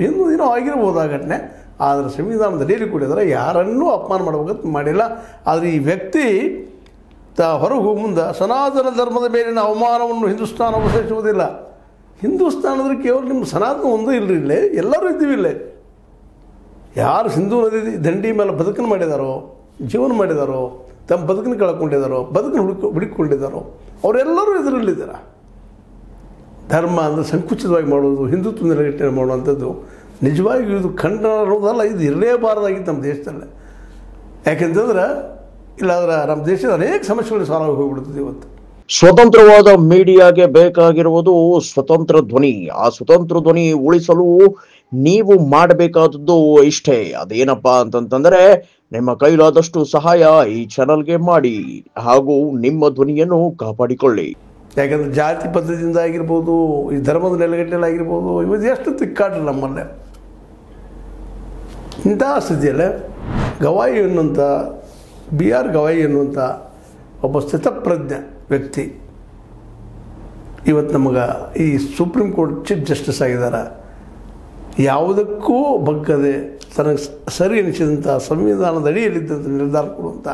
ಇನ್ನೂ ಏನೋ ಆಗಿರ್ಬೋದು ಆ ಘಟನೆ. ಆದರೆ ಸಂವಿಧಾನದ ಅಡಿಯಲ್ಲಿ ಕೂಡಿದರೆ ಯಾರನ್ನೂ ಅಪಮಾನ ಮಾಡಬೇಕಂತ ಮಾಡಿಲ್ಲ. ಆದರೆ ಈ ವ್ಯಕ್ತಿ ಹೊರಗೆ ಮುಂದೆ ಸನಾತನ ಧರ್ಮದ ಮೇಲಿನ ಅವಮಾನವನ್ನು ಹಿಂದೂಸ್ತಾನ ಅವಸರಿಸುವುದಿಲ್ಲ. ಹಿಂದೂಸ್ತಾನದ್ರೆ ಕೇವಲ ನಿಮ್ಮ ಸನಾತನ ಒಂದೂ ಇಲ್ಲರಿ, ಇಲ್ಲೇ ಎಲ್ಲರೂ ಇದ್ದೀವಿ. ಇಲ್ಲೇ ಯಾರು ಸಿಂಧೂ ನದಿ ದಂಡಿ ಮೇಲೆ ಬದುಕನ್ನು ಮಾಡಿದಾರೋ, ಜೀವನ ಮಾಡಿದಾರೋ, ತಮ್ಮ ಬದುಕನ್ನು ಕಳ್ಕೊಂಡಿದ್ದಾರೋ, ಬದುಕನ್ನು ಹುಡುಕಿಕೊಂಡಿದ್ದಾರೋ ಅವರೆಲ್ಲರೂ ಇದರಲ್ಲಿದ್ದಾರೆ. ಧರ್ಮ ಅಂದರೆ ಸಂಕುಚಿತವಾಗಿ ಮಾಡೋದು, ಹಿಂದುತ್ವ ನೆಲೆಗಟ್ಟೆ ಮಾಡುವಂಥದ್ದು ನಿಜವಾಗಿಯೂ ಇದು ಖಂಡನ ಅನ್ನೋದಲ್ಲ, ಇದು ಇರಲೇಬಾರದಾಗಿತ್ತು ನಮ್ಮ ದೇಶದಲ್ಲೇ. ಯಾಕೆಂತಂದ್ರೆ ಇಲ್ಲಾಂದ್ರೆ ನಮ್ಮ ದೇಶದ ಅನೇಕ ಸಮಸ್ಯೆಗಳು ಸಾಲ ಹೋಗಿಬಿಡ್ತದೆ. ಇವತ್ತು ಸ್ವತಂತ್ರವಾದ ಮೀಡಿಯಾಗೆ ಬೇಕಾಗಿರುವುದು ಸ್ವತಂತ್ರ ಧ್ವನಿ. ಆ ಸ್ವತಂತ್ರ ಧ್ವನಿ ಉಳಿಸಲು ನೀವು ಮಾಡಬೇಕಾದದ್ದು ಇಷ್ಟೇ. ಅದೇನಪ್ಪಾ ಅಂತಂತಂದ್ರೆ ನಿಮ್ಮ ಕೈಲಾದಷ್ಟು ಸಹಾಯ ಈ ಚಾನಲ್ಗೆ ಮಾಡಿ ಹಾಗೂ ನಿಮ್ಮ ಧ್ವನಿಯನ್ನು ಕಾಪಾಡಿಕೊಳ್ಳಿ. ಯಾಕಂದರೆ ಜಾತಿ ಪದ್ಧತಿಯಿಂದ ಆಗಿರ್ಬೋದು, ಈ ಧರ್ಮದ ನೆಲೆಗಟ್ಟೆಯಲ್ಲಿ ಆಗಿರ್ಬೋದು, ಇವತ್ತು ಎಷ್ಟು ತಿಕ್ಕಾಟ್ರು ನಮ್ಮಲ್ಲೇ. ಇಂತಹ ಸ್ಥಿತಿಯಲ್ಲೇ ಗವಾಯಿ ಎನ್ನುವಂಥ BR ಗವಾಯಿ ಎನ್ನುವಂಥ ಒಬ್ಬ ಸ್ಥಿತಪ್ರಜ್ಞ ವ್ಯಕ್ತಿ ಇವತ್ತು ನಮಗೆ ಈ ಸುಪ್ರೀಂ ಕೋರ್ಟ್ ಚೀಫ್ ಜಸ್ಟಿಸ್ ಆಗಿದ್ದಾರೆ. ಯಾವುದಕ್ಕೂ ಬಗ್ಗದೆ ತನಗೆ ಸರಿ ಎನಿಸಿದಂಥ ಸಂವಿಧಾನದ ಅಡಿಯಲ್ಲಿದ್ದಂಥ ನಿರ್ಧಾರ ಕೊಡುವಂಥ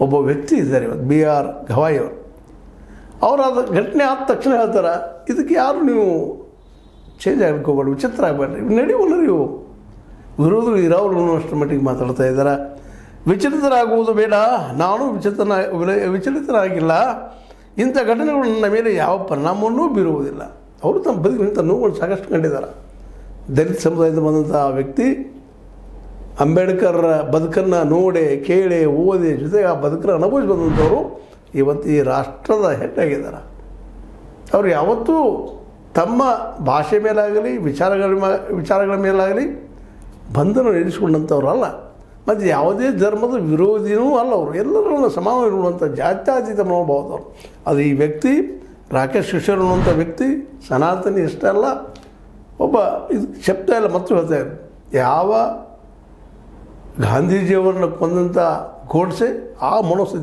ಒಬ್ಬ ವ್ಯಕ್ತಿ ಇದ್ದಾರೆ ಇವತ್ತು BR ಗವಾಯಿ ಅವರು. ಅದು ಘಟನೆ ಆದ ತಕ್ಷಣ ಹೇಳ್ತಾರೆ, ಇದಕ್ಕೆ ಯಾರು ನೀವು ಚೇಂಜ್ ಆಗಲಿಕ್ಕೆ ಹೋಗ್ಬೇಡಿ, ವಿಚಿತ್ರ ಆಗಬೇಡ್ರಿ, ನಡೆಯುವಲ್ಲ ನೀವು ವಿರೋಧಗಳು ಇರೋರು ಅನ್ನೋಷ್ಟರ ಮಟ್ಟಿಗೆ ಮಾತಾಡ್ತಾ ಇದ್ದಾರೆ. ವಿಚಲಿತರಾಗುವುದು ಬೇಡ, ನಾನು ವಿಚಲಿತರಾಗಿಲ್ಲ. ಇಂಥ ಘಟನೆಗಳು ನನ್ನ ಮೇಲೆ ಯಾವ ಪರಿಣಾಮವನ್ನೂ ಬೀರುವುದಿಲ್ಲ. ಅವರು ತಮ್ಮ ಬದುಕಿನಿಂದ ನೋವುಗಳು ಸಾಕಷ್ಟು ಕಂಡಿದ್ದಾರೆ. ದಲಿತ ಸಮುದಾಯದಿಂದ ಬಂದಂಥ ವ್ಯಕ್ತಿ ಅಂಬೇಡ್ಕರ್ ಬದುಕನ್ನು ನೋಡಿ ಕೇಳಿ ಓದಿ ಜೊತೆಗೆ ಆ ಬದುಕನ್ನು ಅನುಭವಿಸಿ ಬಂದಂಥವರು ಇವತ್ತು ಈ ರಾಷ್ಟ್ರದ ಹೆಡ್ಡಾಗಿದ್ದಾರೆ. ಅವರು ಯಾವತ್ತೂ ತಮ್ಮ ಭಾಷೆ ಮೇಲಾಗಲಿ ವಿಚಾರಗಳ ಮೇಲಾಗಲಿ ಬಂಧನ ಎನಿಸಿಕೊಂಡಂಥವ್ರಲ್ಲ, ಮತ್ತು ಯಾವುದೇ ಧರ್ಮದ ವಿರೋಧಿನೂ ಅಲ್ಲ. ಅವರು ಎಲ್ಲರನ್ನು ಸಮಾನವಾಗಿ ನೋಡುವಂಥ ಜಾತ್ಯತೀತ ಮನೋಭಾವದವರು. ಅದು ಈ ವ್ಯಕ್ತಿ ರಾಕೇಶ್ ಕಿಶೋರ್ ಅನ್ನುವಂಥ ವ್ಯಕ್ತಿ ಸನಾತನಿ ಇಷ್ಟೇ ಅಲ್ಲ, ಒಬ್ಬ ಇದು ಶಬ್ದ ಎಲ್ಲ ಮತ್ತು ಹೇಳ್ತಾ ಇದ್ರು. ಯಾವ ಗಾಂಧೀಜಿಯವರನ್ನು ಕೊಂದಂಥ ಗೋಡ್ಸೆ ಆ ಮನೋಸ್ಥಿತಿ